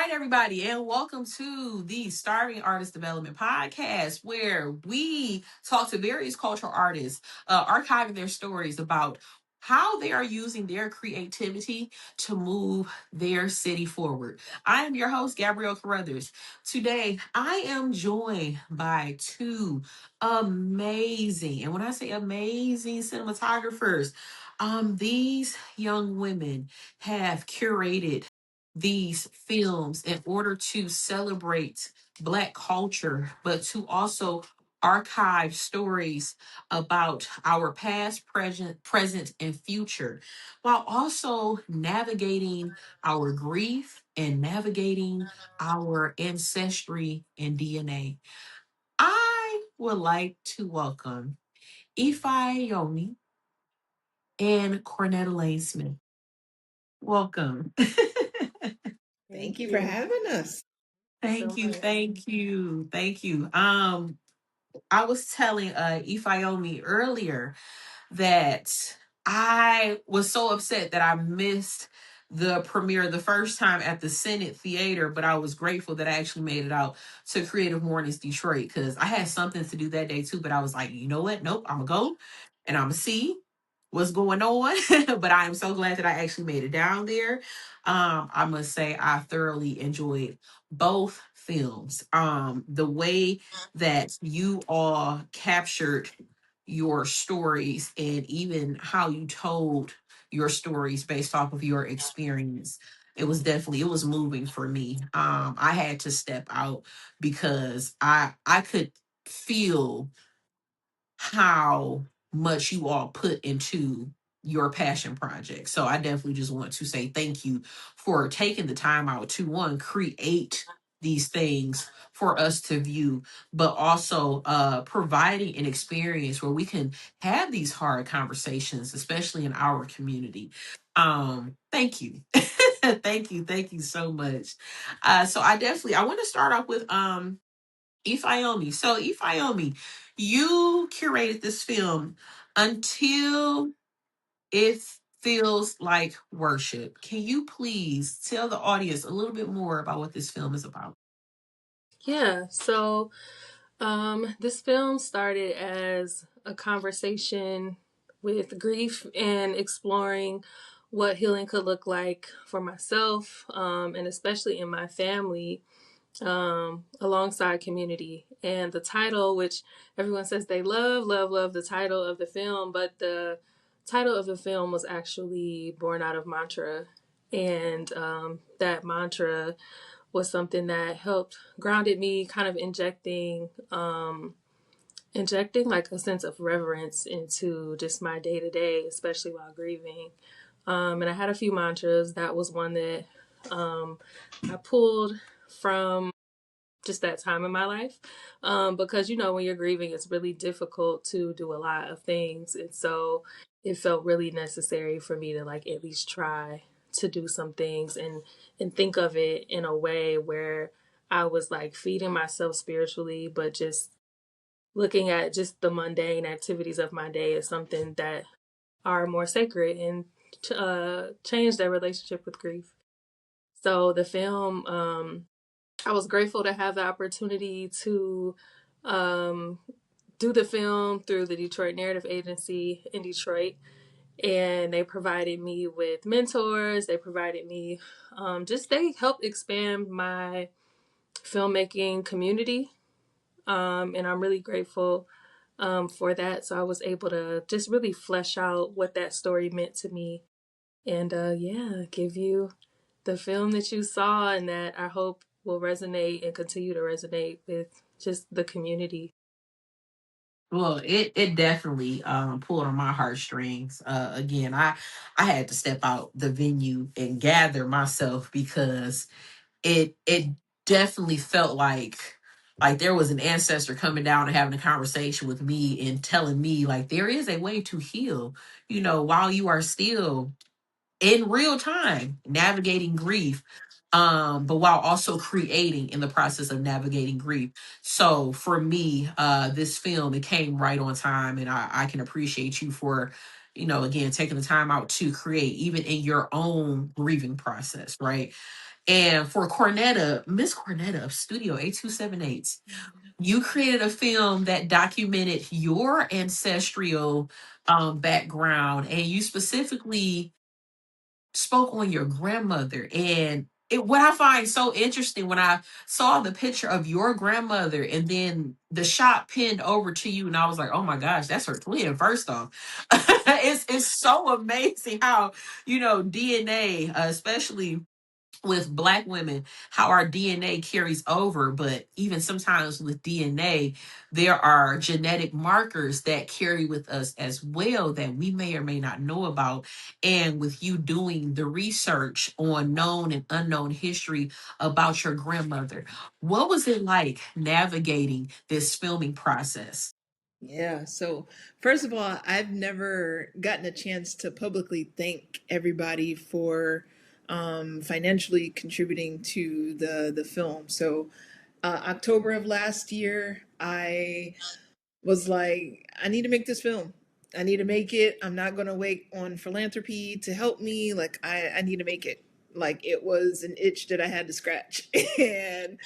right, everybody, and welcome to the Starving Artist Development Podcast, where we talk to various cultural artists, archiving their stories about how they are using their creativity to move their city forward. I am your host, Gabrielle Carruthers. Today, I am joined by two amazing, and when I say amazing cinematographers, these young women have curated these films in order to celebrate Black culture, but to also archive stories about our past, present, and future, while also navigating our grief and navigating our ancestry and DNA. I would like to welcome Ifayomi and Cornetta Lane Smith. Welcome. Thank you for having us. Thank you, thank you, thank you. I was telling Ifayomi earlier that I was so upset that I missed the premiere the first time at the Senate Theater, but I was grateful that I actually made it out to Creative Mornings Detroit because I had something to do that day too. But I was like, you know what? Nope, I'm gonna go and I'm gonna see what's going on. But I am so glad that I actually made it down there. I must say I thoroughly enjoyed both films. The way that you all captured your stories and even how you told your stories based off of your experience, it was moving for me. I had to step out because I could feel how much you all put into your passion project. So I definitely just want to say thank you for taking the time out to one, create these things for us to view, but also providing an experience where we can have these hard conversations, especially in our community. Thank you. Thank you so much. So I want to start off with Ifayomi. So Ifayomi, you curated this film until it feels like worship. Can you please tell the audience a little bit more about what this film is about? Yeah, so this film started as a conversation with grief and exploring what healing could look like for myself, and especially in my family, alongside community. And the title, which everyone says they love the title of the film, but the title of the film was actually born out of mantra. And that mantra was something that helped grounded me, kind of injecting like a sense of reverence into just my day to day, especially while grieving. And I had a few mantras. That was one that I pulled from just that time in my life, because when you're grieving, it's really difficult to do a lot of things, and so it felt really necessary for me to like at least try to do some things and think of it in a way where I was like feeding myself spiritually, but just looking at just the mundane activities of my day as something that are more sacred and change their relationship with grief. So the film, I was grateful to have the opportunity to um, do the film through the Detroit Narrative Agency in Detroit. And they provided me with mentors. They provided me they helped expand my filmmaking community. And I'm really grateful for that. So I was able to just really flesh out what that story meant to me. And give you the film that you saw and that I hope will resonate and continue to resonate with just the community. Well, it definitely pulled on my heartstrings. Again, I had to step out the venue and gather myself because it definitely felt like there was an ancestor coming down and having a conversation with me and telling me like there is a way to heal, while you are still in real time navigating grief, but while also creating in the process of navigating grief. So for me, this film, it came right on time, and I can appreciate you for again taking the time out to create even in your own grieving process, right? And for Cornetta, Miss Cornetta of Studio 8278, you created a film that documented your ancestral background, and you specifically spoke on your grandmother. And what I find so interesting, when I saw the picture of your grandmother and then the shot pinned over to you, and I was like, oh my gosh, that's her twin, first off. It's so amazing how, DNA, especially with Black women, how our DNA carries over. But even sometimes with DNA, there are genetic markers that carry with us as well that we may or may not know about. And with you doing the research on known and unknown history about your grandmother, what was it like navigating this filming process? Yeah. So first of all, I've never gotten a chance to publicly thank everybody for financially contributing to the film. So October of last year, I was like, I need to make this film. I need to make it. I'm not going to wait on philanthropy to help me. Like, I need to make it. Like, it was an itch that I had to scratch. And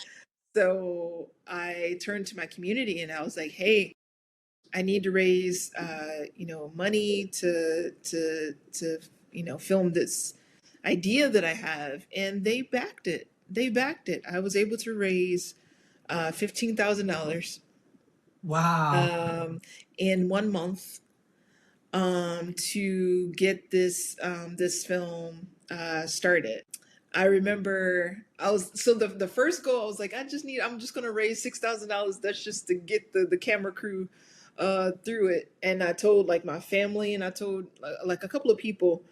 so I turned to my community and I was like, hey, I need to raise, money to film this idea that I have. And they backed it. They backed it. I was able to raise $15,000 Wow. in 1 month to get this film started. I remember I was so the first goal I was like I'm just gonna raise $6,000. That's just to get the camera crew through it. And I told like my family and I told like a couple of people.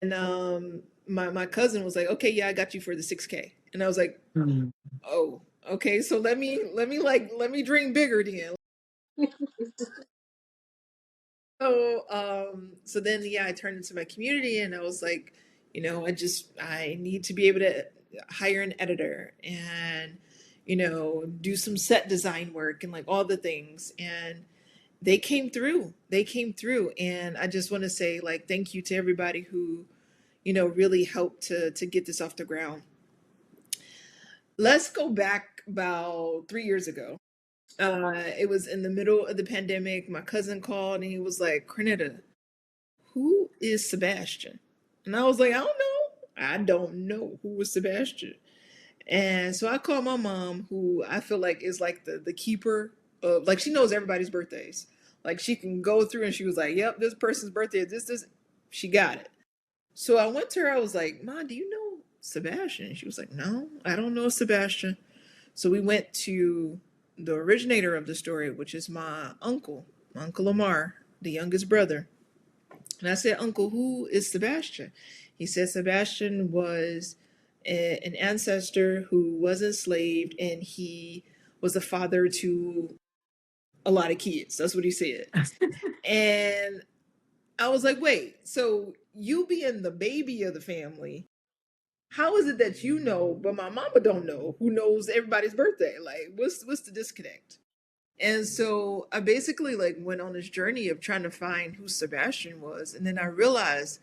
And my cousin was like, okay, yeah, I got you for the 6K. And I was like, Mm. oh, okay, so let me dream bigger then. So then yeah, I turned into my community and I was like, I need to be able to hire an editor and do some set design work and like all the things. And they came through. They came through. And I just want to say like thank you to everybody who, really helped to get this off the ground. Let's go back about 3 years ago. It was in the middle of the pandemic. My cousin called and he was like, Cornetta, who is Sebastian? And I was like, I don't know. I don't know who was Sebastian. And so I called my mom, who I feel like is like the keeper of, like, she knows everybody's birthdays. Like, she can go through and she was like, yep, this person's birthday is this. She got it. So I went to her. I was like, Ma, do you know Sebastian? And she was like, no, I don't know Sebastian. So we went to the originator of the story, which is my Uncle Lamar, the youngest brother. And I said, Uncle, who is Sebastian? He said Sebastian was an ancestor who was enslaved and he was a father to a lot of kids. That's what he said. And I was like, wait, so you being the baby of the family, how is it that you know, but my mama don't know, who knows everybody's birthday? Like, what's the disconnect? And so I basically like went on this journey of trying to find who Sebastian was. And then I realized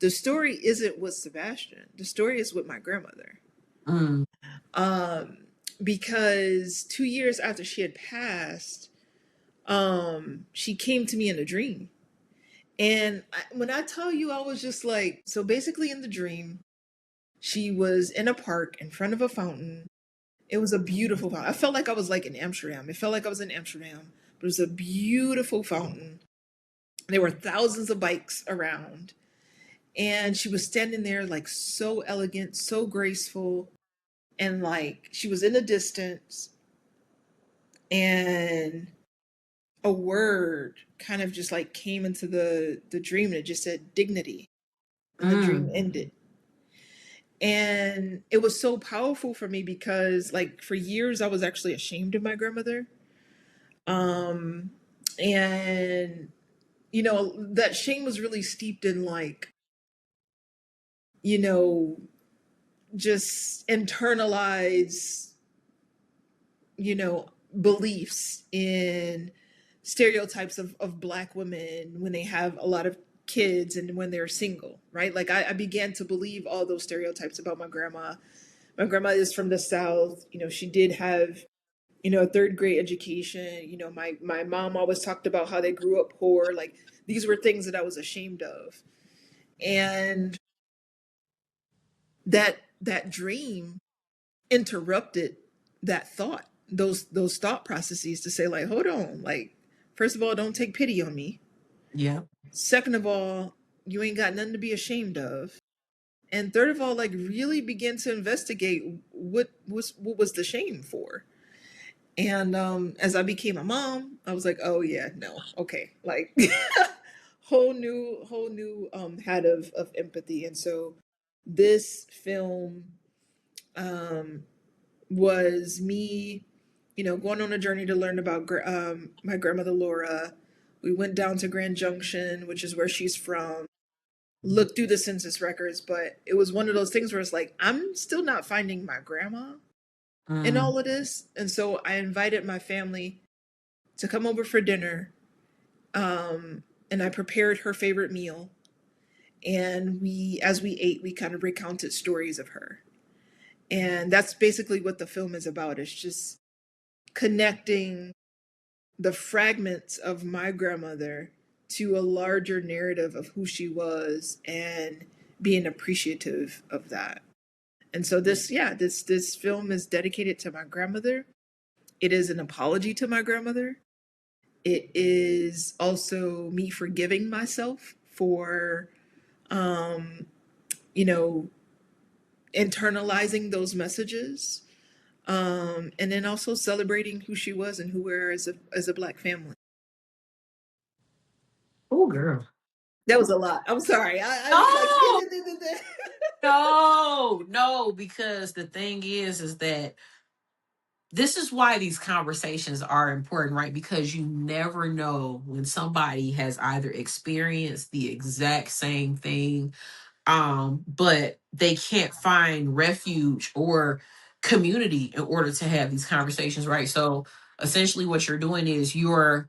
the story isn't with Sebastian. The story is with my grandmother. Mm. Um, because 2 years after she had passed, she came to me in a dream. And when I tell you, I was just like, so basically in the dream, she was in a park in front of a fountain. It was a beautiful fountain. I felt like I was like in Amsterdam. It felt like I was in Amsterdam, but it was a beautiful fountain. There were thousands of bikes around. And she was standing there like so elegant, so graceful. And like she was in the distance. And a word kind of just like came into the dream and it just said dignity. And the dream Mm. ended. And it was so powerful for me because like for years I was actually ashamed of my grandmother. Um and that shame was really steeped in like, you know, just internalized, you know, beliefs in stereotypes of black women when they have a lot of kids and when they're single, right? Like I began to believe all those stereotypes about my grandma. My grandma is from the South. You know, she did have, you know, a third grade education. You know, my mom always talked about how they grew up poor. Like these were things that I was ashamed of. And that dream interrupted that thought, those thought processes to say like, hold on, like first of all, don't take pity on me. Yeah. Second of all, you ain't got nothing to be ashamed of. And third of all, like really begin to investigate what was the shame for. And as I became a mom, I was like, oh yeah, no, okay, like whole new head of empathy. And so this film um was me, you know, going on a journey to learn about my grandmother Laura. We went down to Grand Junction, which is where she's from, looked through the census records, but it was one of those things where it's like, I'm still not finding my grandma in Mm. all of this. And so I invited my family to come over for dinner. And I prepared her favorite meal. And as we ate, we kind of recounted stories of her. And that's basically what the film is about. It's just connecting the fragments of my grandmother to a larger narrative of who she was and being appreciative of that. And so this film is dedicated to my grandmother. It is an apology to my grandmother. It is also me forgiving myself for um you know internalizing those messages, and then also celebrating who she was and who we are as a Black family. Oh, girl. That was a lot. I'm sorry. I was like, No, no, no, because the thing is that this is why these conversations are important, right? Because you never know when somebody has either experienced the exact same thing, but they can't find refuge or community in order to have these conversations, right? So essentially what you're doing is you're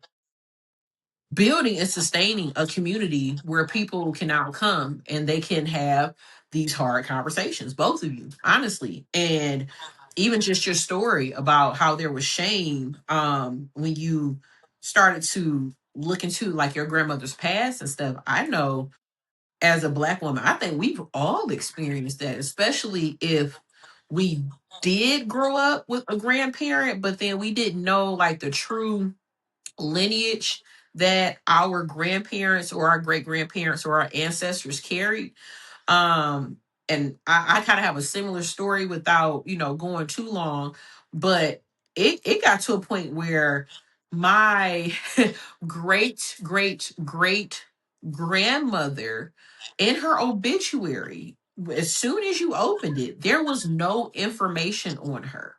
building and sustaining a community where people can now come and they can have these hard conversations, both of you, honestly. And even just your story about how there was shame when you started to look into like your grandmother's past and stuff. I know as a Black woman, I think we've all experienced that, especially if we did grow up with a grandparent, but then we didn't know like the true lineage that our grandparents or our great grandparents or our ancestors carried. Um, and I kind of have a similar story without, going too long, but it got to a point where my great grandmother in her obituary, as soon as you opened it, there was no information on her.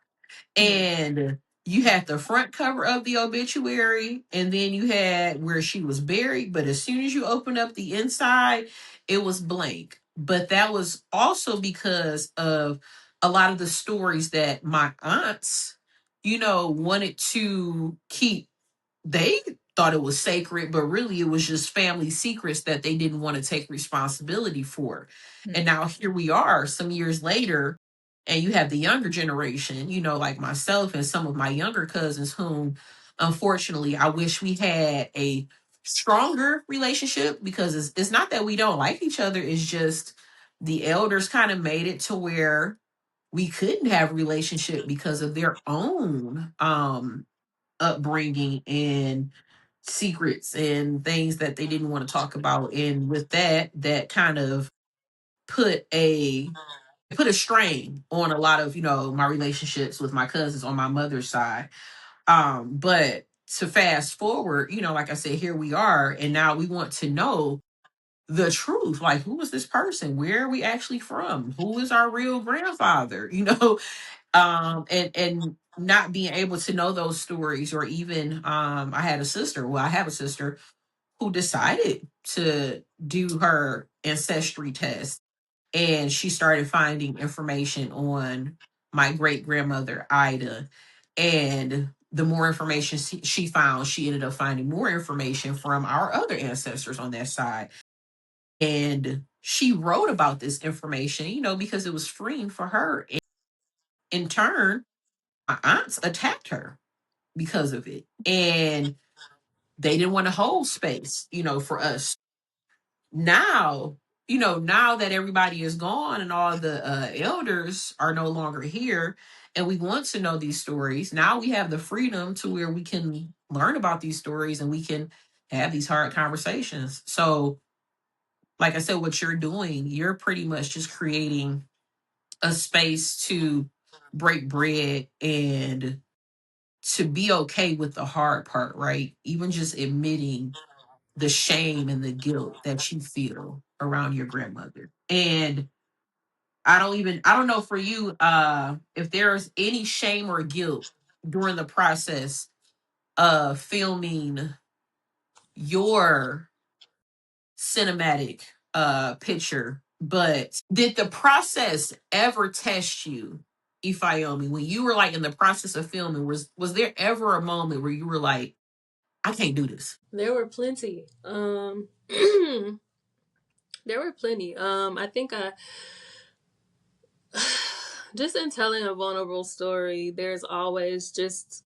Mm, And you had the front cover of the obituary, and then you had where she was buried. But as soon as you opened up the inside, it was blank. But that was also because of a lot of the stories that my aunts, wanted to keep. They thought it was sacred, but really it was just family secrets that they didn't want to take responsibility for. And mm, now here we are some years later, and you have the younger generation, like myself and some of my younger cousins, whom unfortunately I wish we had a stronger relationship, because it's not that we don't like each other, it's just the elders kind of made it to where we couldn't have a relationship because of their own upbringing and secrets and things that they didn't want to talk about. And with that kind of put a put a strain on a lot of, my relationships with my cousins on my mother's side. But to fast forward, like I said, here we are, and now we want to know the truth. Like, who is this person? Where are we actually from? Who is our real grandfather? And not being able to know those stories, or even I have a sister who decided to do her ancestry test, and she started finding information on my great grandmother Ida. And the more information she found, she ended up finding more information from our other ancestors on that side. And she wrote about this information, because it was freeing for her. And in turn, my aunts attacked her because of it. And they didn't want to hold space, for us. Now, now that everybody is gone and all the elders are no longer here, and we want to know these stories, now we have the freedom to where we can learn about these stories and we can have these hard conversations. So, like I said, what you're doing, you're pretty much just creating a space to break bread and to be okay with the hard part, right? Even just admitting the shame and the guilt that you feel around your grandmother. And I don't know for you, if there's any shame or guilt during the process of filming your cinematic picture, but did the process ever test you, Ifayomi, when you were like in the process of filming? Was there ever a moment where you were like, I can't do this? There were plenty. There were plenty. I think I just in telling a vulnerable story, there's always just,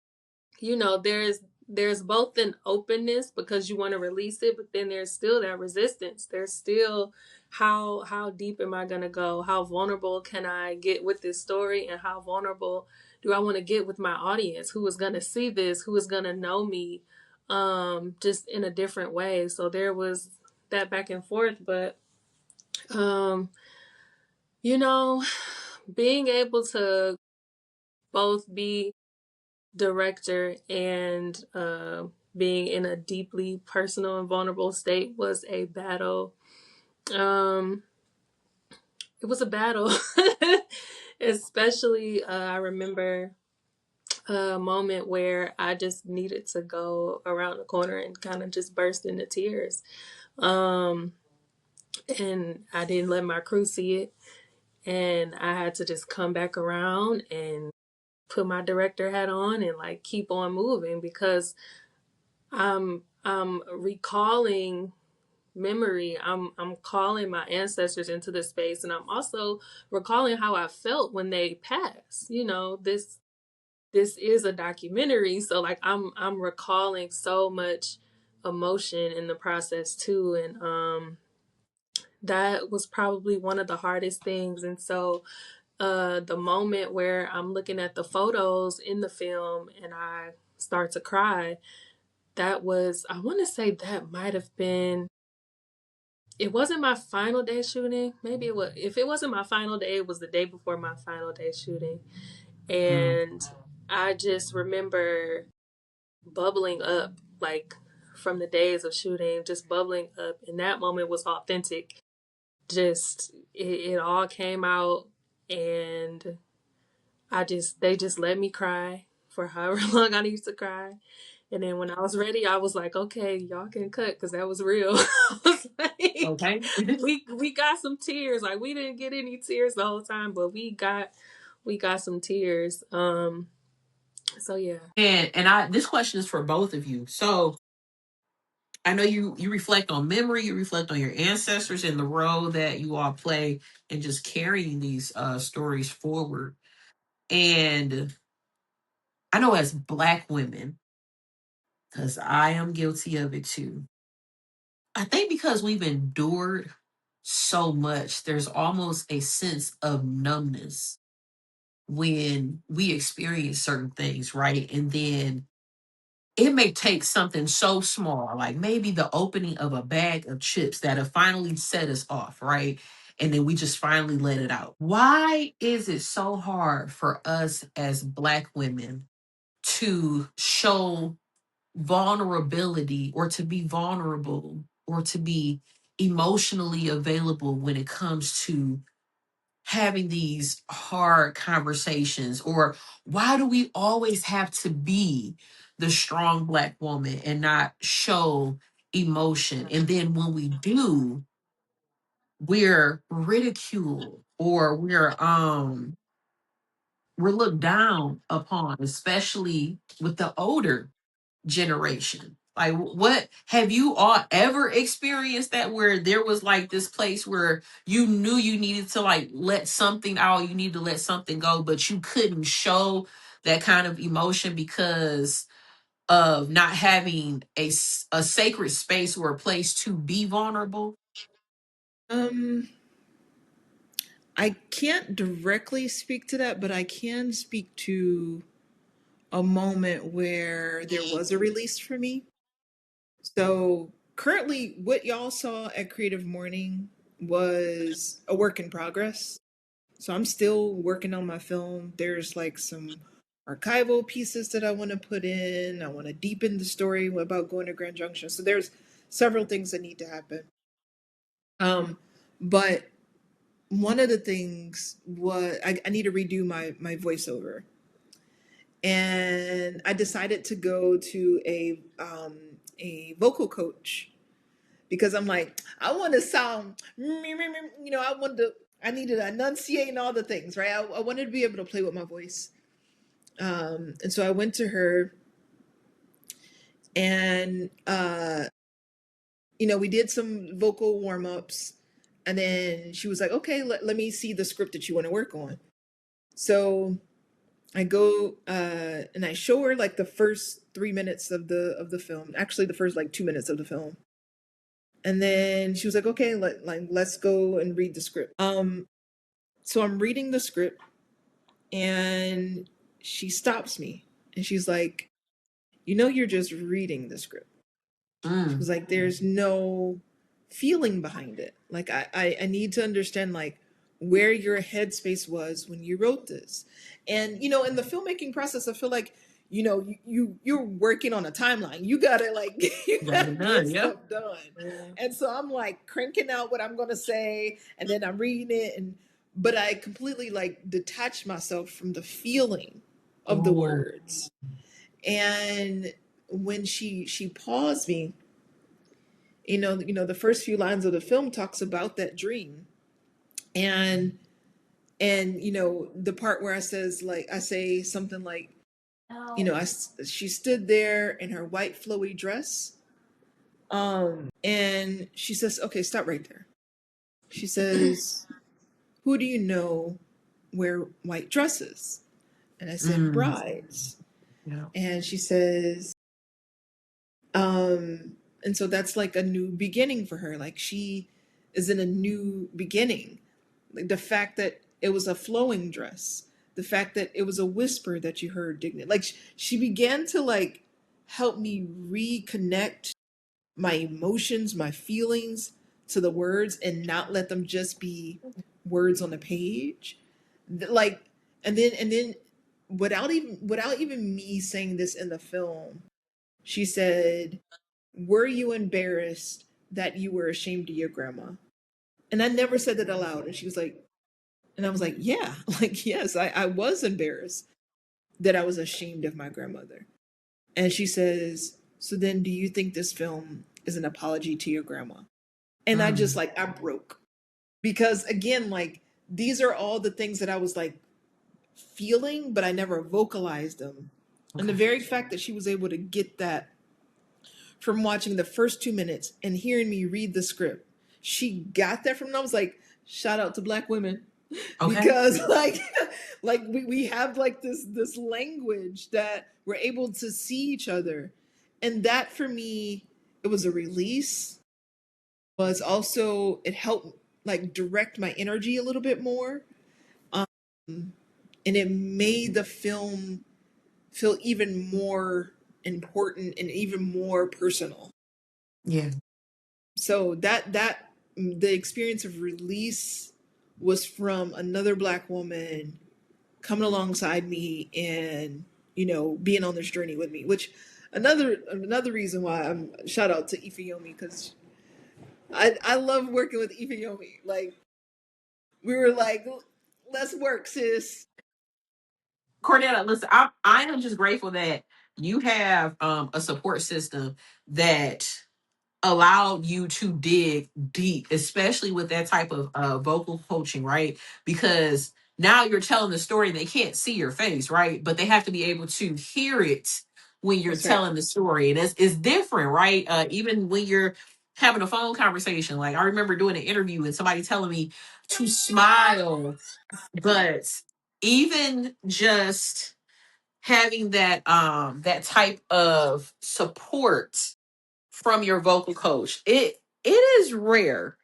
there's both an openness because you want to release it, but then there's still that resistance. There's still how deep am I gonna go? How vulnerable can I get with this story, and how vulnerable do I want to get with my audience, who is gonna see this, who is gonna know me, just in a different way. So there was that back and forth, but um, you know, being able to both be director and being in a deeply personal and vulnerable state was a battle. Um, it was a battle, especially I remember a moment where I just needed to go around the corner and kind of just burst into tears. Um, and I didn't let my crew see it, and I had to just come back around and put my director hat on and like keep on moving because I'm recalling memory. I'm calling my ancestors into this space, and I'm also recalling how I felt when they passed. This is a documentary, so like I'm recalling so much emotion in the process too, and that was probably one of the hardest things. And so the moment where I'm looking at the photos in the film and I start to cry, that was, I want to say that might have been, it wasn't my final day shooting. Maybe it was, if it wasn't my final day, it was the day before my final day shooting. Mm. And I just remember bubbling up, like from the days of shooting, just bubbling up. And that moment was authentic. Just, it all came out, and they just let me cry for however long I needed to cry. And then when I was ready, I was like, okay, y'all can cut because that was real. I was like, Okay. we got some tears. Like we didn't get any tears the whole time, but we got some tears. So yeah. And I this question is for both of you. So I know you reflect on memory, you reflect on your ancestors and the role that you all play in just carrying these stories forward. And I know as Black women, because I am guilty of it too. I think because we've endured so much, there's almost a sense of numbness when we experience certain things, right? And then it may take something so small, like maybe the opening of a bag of chips that have finally set us off, right? And then we just finally let it out. Why is it so hard for us as Black women to show vulnerability or to be vulnerable or to be emotionally available when it comes to having these hard conversations? Or why do we always have to be the strong Black woman and not show emotion? And then when we do, we're ridiculed or we're looked down upon, especially with the older generation. Like, what have you all ever experienced that where there was like this place where you knew you needed to like let something out, you need to let something go, but you couldn't show that kind of emotion because of not having a sacred space or a place to be vulnerable? Um, I can't directly speak to that, but I can speak to a moment where there was a release for me. So currently, what y'all saw at Creative Morning was a work in progress. So I'm still working on my film. There's like some archival pieces that I want to put in. I want to deepen the story about going to Grand Junction. So there's several things that need to happen. But one of the things was I need to redo my voiceover, and I decided to go to a vocal coach because I'm like, I want to sound, I needed to enunciate and all the things, right? I wanted to be able to play with my voice. And so I went to her, and, we did some vocal warm ups. And then she was like, okay, let me see the script that you want to work on. So I go and I show her like the first 3 minutes of the film, actually the first like 2 minutes of the film. And then she was like, okay, let's go and read the script. So I'm reading the script, and she stops me, and she's like, you're just reading the script. She was like, there's no feeling behind it. Like I need to understand like where your headspace was when you wrote this. And in the filmmaking process, I feel like you're working on a timeline. You gotta like you Got gotta it get done. Yep. stuff done. Yeah. And so I'm like cranking out what I'm gonna say, and then I'm reading it, but I completely like detached myself from the feeling of the Oh. words. And when she paused me, the first few lines of the film talks about that dream, and the part where I say something like, she stood there in her white flowy dress, and she says, okay, stop right there. She says, who do you know wear white dresses? And I said, Mm. brides. Yeah. And she says, and so that's like a new beginning for her. Like she is in a new beginning. Like the fact that it was a flowing dress, the fact that it was a whisper that you heard dignity. Like she began to like help me reconnect my emotions, my feelings to the words, and not let them just be words on a page. Like, and then without even me saying this in the film, she said, were you embarrassed that you were ashamed of your grandma? And I never said that aloud. And she was like, and I was like, yeah, like, yes, I was embarrassed that I was ashamed of my grandmother. And she says, so then do you think this film is an apology to your grandma? And I just Mm. like, I broke. Because again, like, these are all the things that I was like feeling, but I never vocalized them. And the Okay. very fact that she was able to get that from watching the first 2 minutes and hearing me read the script. She got that from, and I was like, shout out to Black women. Okay. Because like like we have like this language that we're able to see each other. And that for me, it was a release, was also it helped like direct my energy a little bit more. Um, and it made the film feel even more important and even more personal. Yeah. So that the experience of release was from another Black woman coming alongside me and being on this journey with me. Which another reason why I'm shout out to Ifyomi, because I love working with Ifyomi. Like we were like, let's work, sis. Cornetta, listen, I am just grateful that you have a support system that allowed you to dig deep, especially with that type of vocal coaching, right? Because now you're telling the story, they can't see your face, right? But they have to be able to hear it when you're That's right. telling the story. And it's different, right? Even when you're having a phone conversation. Like I remember doing an interview and somebody telling me to smile, but even just having that type of support from your vocal coach, it is rare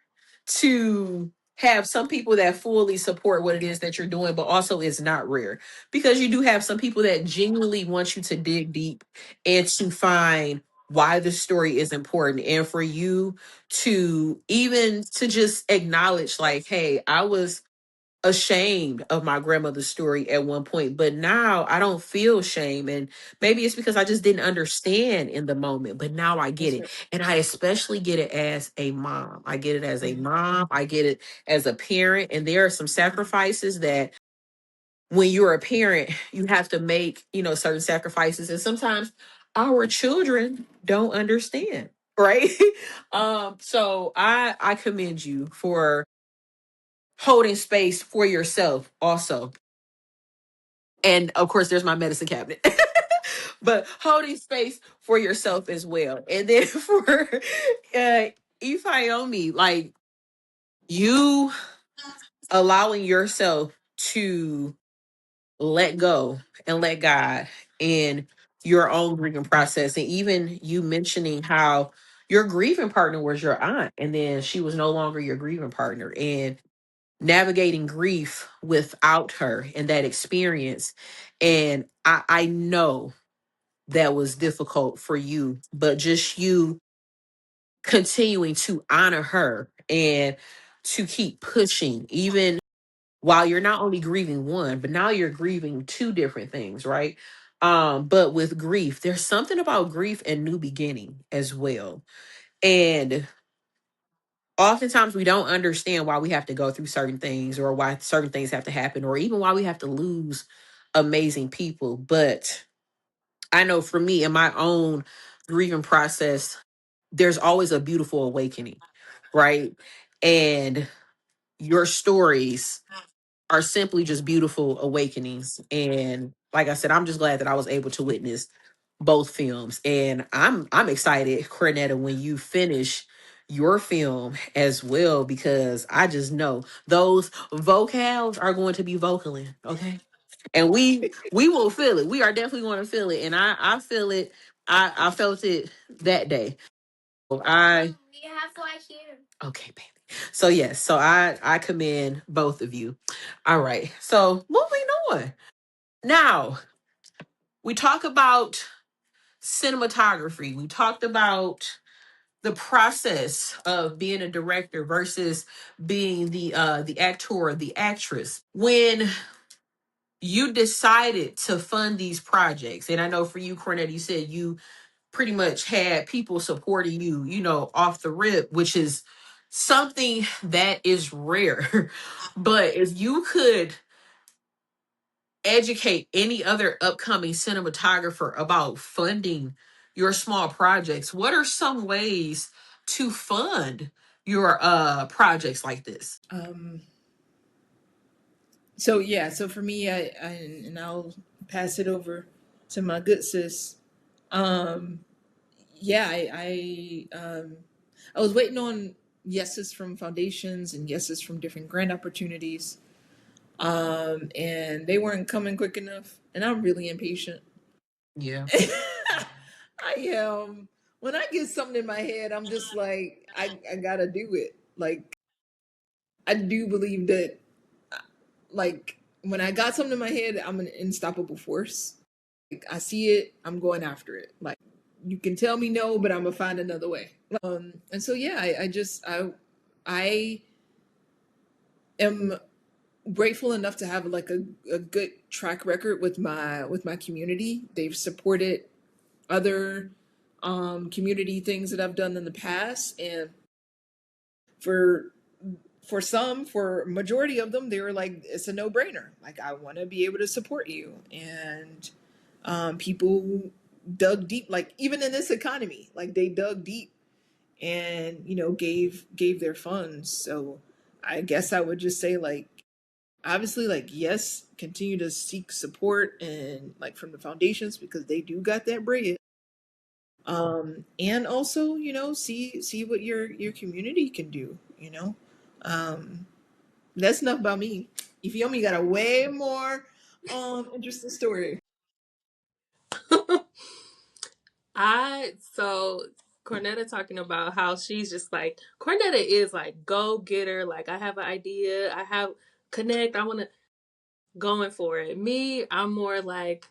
to have some people that fully support what it is that you're doing, but also it's not rare because you do have some people that genuinely want you to dig deep and to find why the story is important, and for you to even to just acknowledge like, hey, I was ashamed of my grandmother's story at one point, but now I don't feel shame. And maybe it's because I just didn't understand in the moment, but now I get That's it. right. And I especially get it as a mom. I get it as a Mhm. mom. I get it as a parent. And there are some sacrifices that when you're a parent, you have to make, certain sacrifices. And sometimes our children don't understand. Right. So I commend you for holding space for yourself also. And of course, there's my medicine cabinet, but holding space for yourself as well. And then for Ifayomi, like you allowing yourself to let go and let God in your own grieving process. And even you mentioning how your grieving partner was your aunt and then she was no longer your grieving partner. And navigating grief without her and that experience. And I know that was difficult for you, but just you continuing to honor her and to keep pushing, even while you're not only grieving one, but now you're grieving two different things, right? But with grief, there's something about grief and new beginning as well. And oftentimes we don't understand why we have to go through certain things or why certain things have to happen or even why we have to lose amazing people. But I know for me in my own grieving process, there's always a beautiful awakening, right? And your stories are simply just beautiful awakenings. And like I said, I'm just glad that I was able to witness both films. And I'm excited, Cornetta, when you finish your film as well, because I just know those vocals are going to be vocaling, okay? And we will feel it. We are definitely going to feel it. And I feel it. I felt it that day. So okay, baby. So yes, so I commend both of you. All right. So moving on. Now we talk about cinematography. We talked about the process of being a director versus being the actor or the actress. When you decided to fund these projects, and I know for you, Cornette, you said you pretty much had people supporting you, off the rip, which is something that is rare. But if you could educate any other upcoming cinematographer about funding your small projects, what are some ways to fund your projects like this? Um, so for me, I and I'll pass it over to my good sis. Um, yeah, I was waiting on yeses from foundations and yeses from different grant opportunities. And they weren't coming quick enough, and I'm really impatient. Yeah. I when I get something in my head, I'm just like, I gotta do it. Like, I do believe that, like, when I got something in my head, I'm an unstoppable force. I see it, I'm going after it. Like, you can tell me no, but I'm gonna find another way. And so yeah, I am grateful enough to have like a good track record with my community. They've supported other community things that I've done in the past, and for for majority of them, they were like, it's a no-brainer. Like, I want to be able to support you. And people dug deep, like even in this economy, like they dug deep and gave their funds. So I guess I would just say, like, Obviously, like, yes, continue to seek support and like from the foundations because they do got that bread. And also, you know, see what your community can do, you know. Um that's enough about me. Ifyomi got a way more interesting story. So Cornetta talking about how she's just like, Cornetta is like go getter. Like, I have an idea, I have connect, I want to going for it. Me, I'm more like,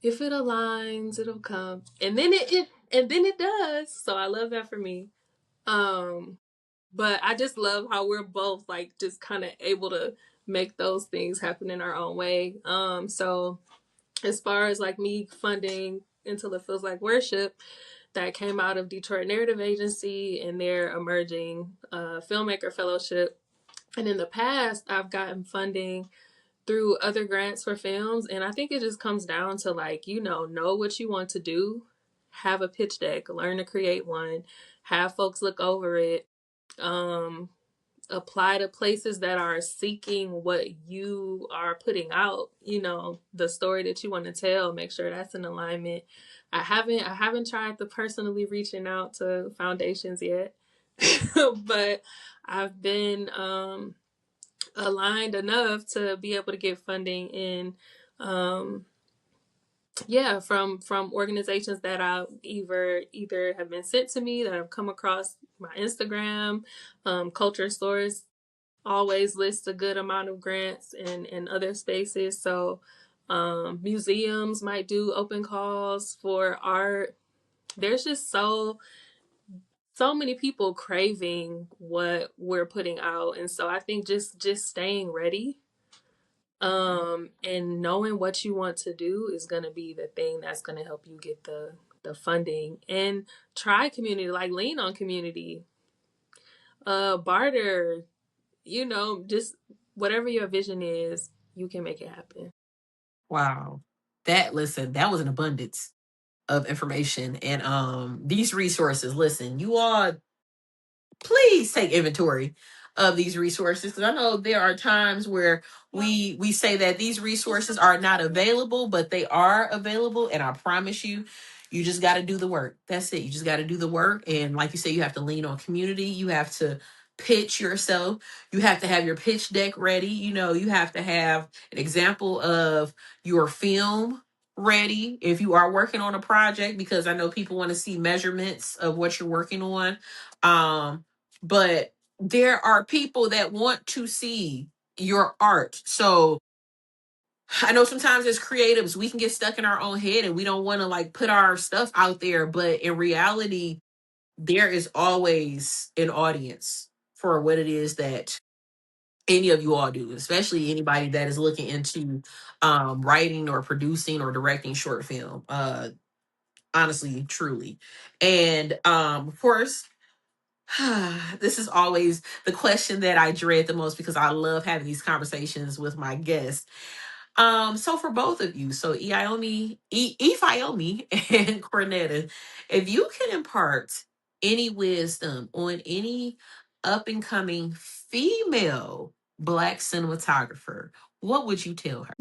if it aligns, it'll come, and then it does. So I love that for me. Um, but I just love how we're both like just kind of able to make those things happen in our own way. So as far as like me funding Until It Feels Like Worship, that came out of Detroit Narrative Agency and their emerging filmmaker fellowship. And in the past, I've gotten funding through other grants for films. And I think it just comes down to like, know what you want to do, have a pitch deck, learn to create one, have folks look over it, um, apply to places that are seeking what you are putting out, the story that you want to tell, make sure that's in alignment. I haven't tried the personally reaching out to foundations yet. But I've been aligned enough to be able to get funding in, um yeah, from organizations that I either have been sent to me, that have come across my Instagram. Culture Stores always lists a good amount of grants in other spaces. So museums might do open calls for art. There's just so many people craving what we're putting out, and so I think just staying ready, and knowing what you want to do is going to be the thing that's going to help you get the funding. And try community, like lean on community, barter, just whatever your vision is, you can make it happen. Wow. That was an abundance of information. And these resources, listen, you all please take inventory of these resources, because I know there are times where we say that these resources are not available, but they are available, and I promise you, you just got to do the work. That's it. You just got to do the work, and like you say, you have to lean on community. You have to pitch yourself. You have to have your pitch deck ready. You have to have an example of your film ready if you are working on a project, because I know people want to see measurements of what you're working on. But there are people that want to see your art. So I know sometimes as creatives, we can get stuck in our own head and we don't want to like put our stuff out there. But in reality, there is always an audience for what it is that any of you all do, especially anybody that is looking into writing or producing or directing short film. Honestly, truly. And of course, this is always the question that I dread the most, because I love having these conversations with my guests. So for both of you, so Ifayomi and Cornetta, if you can impart any wisdom on any up and coming female Black cinematographer, what would you tell her?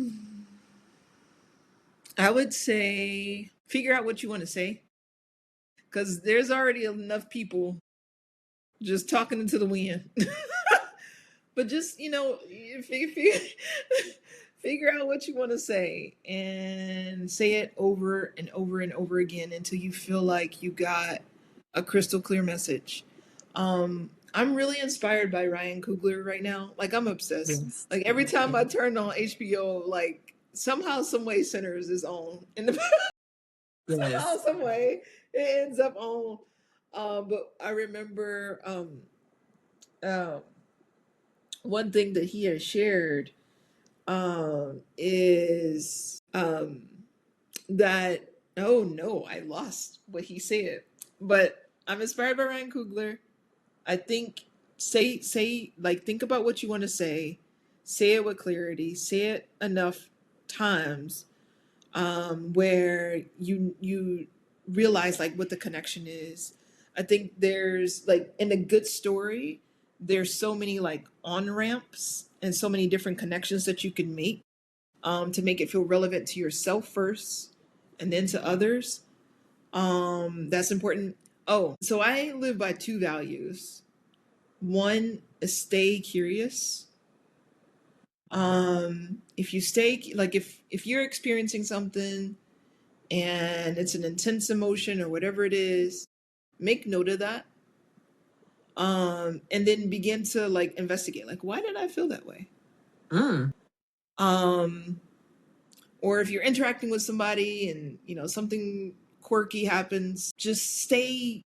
I would say figure out what you want to say because there's already enough people just talking into the wind. But just figure out what you want to say and say it over and over and over again until you feel like you got a crystal clear message. I'm really inspired by Ryan Coogler right now. Like, I'm obsessed. Yes. Like, every time I turn on HBO, like, somehow some way Sinners is on in the somehow Yes. some way it ends up on. But I remember um one thing that he has shared is that, oh no, I lost what he said, but I'm inspired by Ryan Coogler. I think say like think about what you want to say it with clarity, say it enough times where you realize like what the connection is. I think there's like in a good story, there's so many like on ramps and so many different connections that you can make, to make it feel relevant to yourself first and then to others. That's important. Oh, so I live by two values. One is stay curious. If you stay like if you're experiencing something and it's an intense emotion or whatever it is, make note of that. And then begin to like investigate, like, why did I feel that way? Mm. Um, or if you're interacting with somebody and something quirky happens, just stay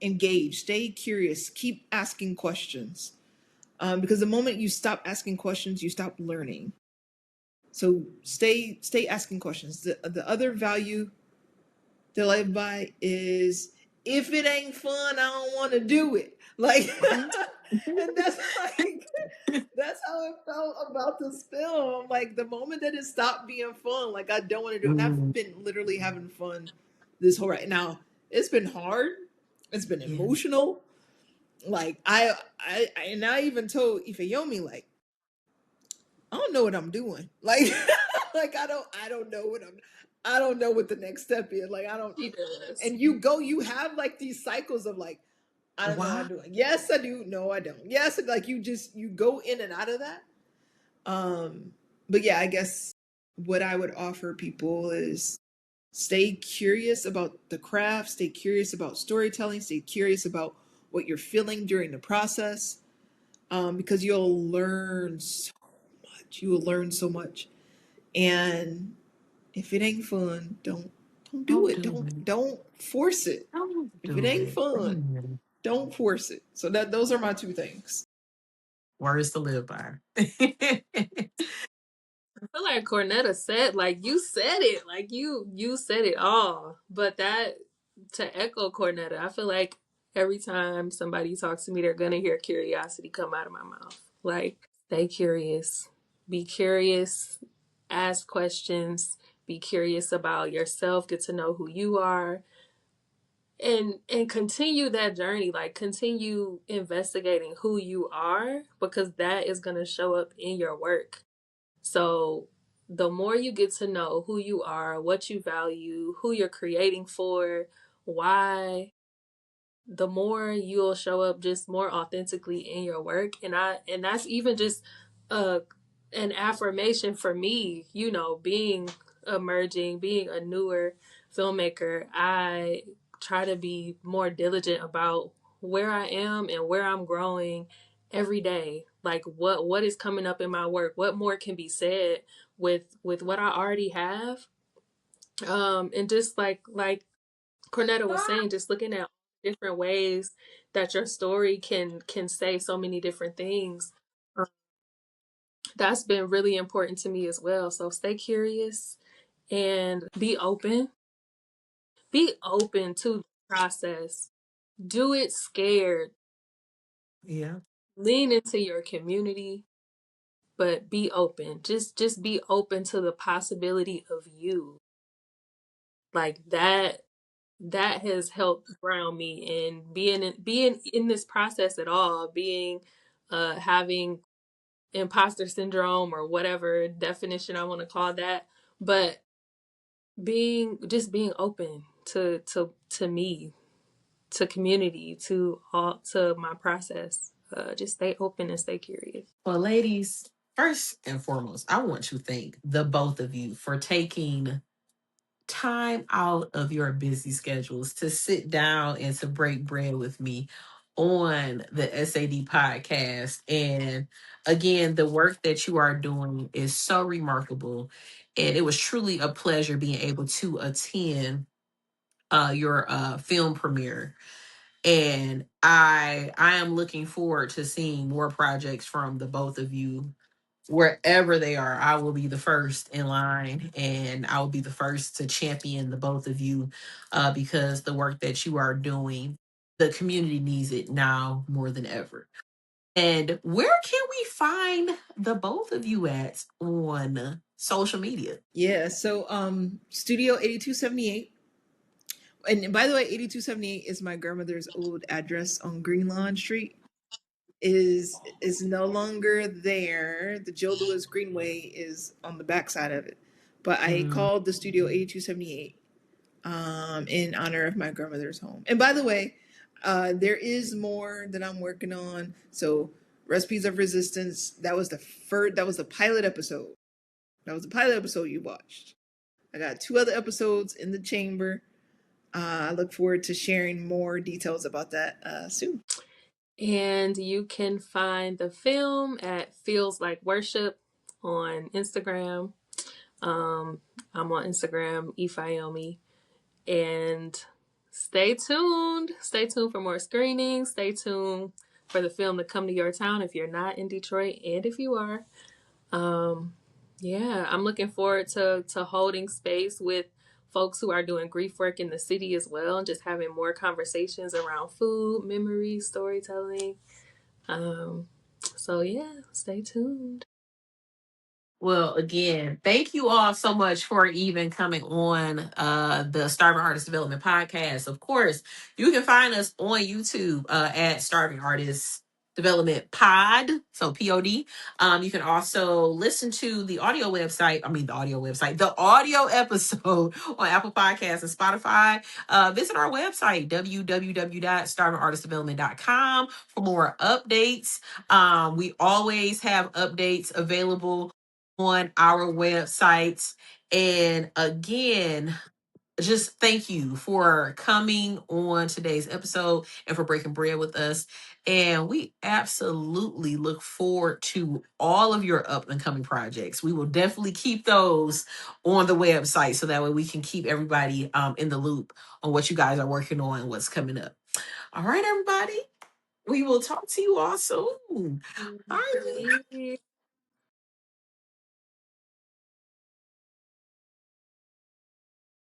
engaged, stay curious, keep asking questions. Because the moment you stop asking questions, you stop learning. So stay asking questions. The other value that I live by is, if it ain't fun, I don't want to do it. Like, and that's like that's how I felt about this film. Like, the moment that it stopped being fun, like, I don't want to do it. And I've Mm. been literally having fun this whole right now. It's been hard. It's been Yeah. emotional. Like, and I even told Ifayomi, like, I don't know what I'm doing. Like, like I don't know I don't know what the next step is. Like, I don't. She does. And you have like these cycles of like, I don't know what I'm Wow. doing. Yes, I do. No, I don't. Yes, like you go in and out of that. But yeah, I guess what I would offer people is stay curious about the craft, stay curious about storytelling, stay curious about what you're feeling during the process. Because you'll learn so much. You will learn so much. And if it ain't fun, don't do Don't it. do it. Don't force it. Don't If it do ain't it. fun, Mm. don't force it. So those are my two things. Words to live by. I feel like Cornetta said, like you said it, like you said it all. But that, to echo Cornetta, I feel like every time somebody talks to me, they're gonna hear curiosity come out of my mouth. Like, stay curious, be curious, ask questions, be curious about yourself, get to know who you are, and continue that journey. Like, continue investigating who you are, because that is gonna show up in your work. So the more you get to know who you are, what you value, who you're creating for, why, the more you'll show up just more authentically in your work. And that's even just uh an affirmation for me, being emerging, being a newer filmmaker. I try to be more diligent about where I am and where I'm growing every day. Like, what is coming up in my work, what more can be said with what I already have. And just like Cornetta was saying, just looking at different ways that your story can say so many different things. Um, that's been really important to me as well. So stay curious and be open. Be open to the process. Do it scared. Yeah. Lean into your community, but be open. Just be open to the possibility of you. Like that has helped ground me in being in this process at all, being having imposter syndrome or whatever definition I want to call that, but being open to me, to community, to my process. Just stay open and stay curious. Well, ladies, first and foremost, I want to thank the both of you for taking time out of your busy schedules to sit down and to break bread with me on the SAD podcast. And again, the work that you are doing is so remarkable. And it was truly a pleasure being able to attend your film premiere. And I am looking forward to seeing more projects from the both of you wherever they are. I will be the first in line, and I will be the first to champion the both of you, because the work that you are doing, the community needs it now more than ever. And where can we find the both of you at on social media? Yeah. So Studio 8278. And by the way, 8278 is my grandmother's old address on Green Lawn Street. is no longer there. The Joe Louis Greenway is on the backside of it. But I Mm. called the studio 8278 in honor of my grandmother's home. And by the way, there is more that I'm working on. So Recipes of Resistance, that was the pilot episode. That was the pilot episode you watched. I got 2 other episodes in the chamber. I look forward to sharing more details about that soon. And you can find the film at Feels Like Worship on Instagram. I'm on Instagram, Ifayomi. And stay tuned. Stay tuned for more screenings. Stay tuned for the film to come to your town if you're not in Detroit, and if you are. Yeah, I'm looking forward to holding space with folks who are doing grief work in the city as well, and just having more conversations around food, memories, storytelling. So yeah, stay tuned. Well, again, thank you all so much for even coming on the Starving Artist Development Podcast. Of course, you can find us on YouTube at Starving Artist Development Pod, so POD. You can also listen to the audio episode on Apple Podcasts and Spotify. Visit our website, www.starvingartistdevelopment.com, for more updates. We always have updates available on our websites. And again, just thank you for coming on today's episode and for breaking bread with us. And we absolutely look forward to all of your up and coming projects. We will definitely keep those on the website so that way we can keep everybody in the loop on what you guys are working on and what's coming up. All right, everybody. We will talk to you all soon. Bye.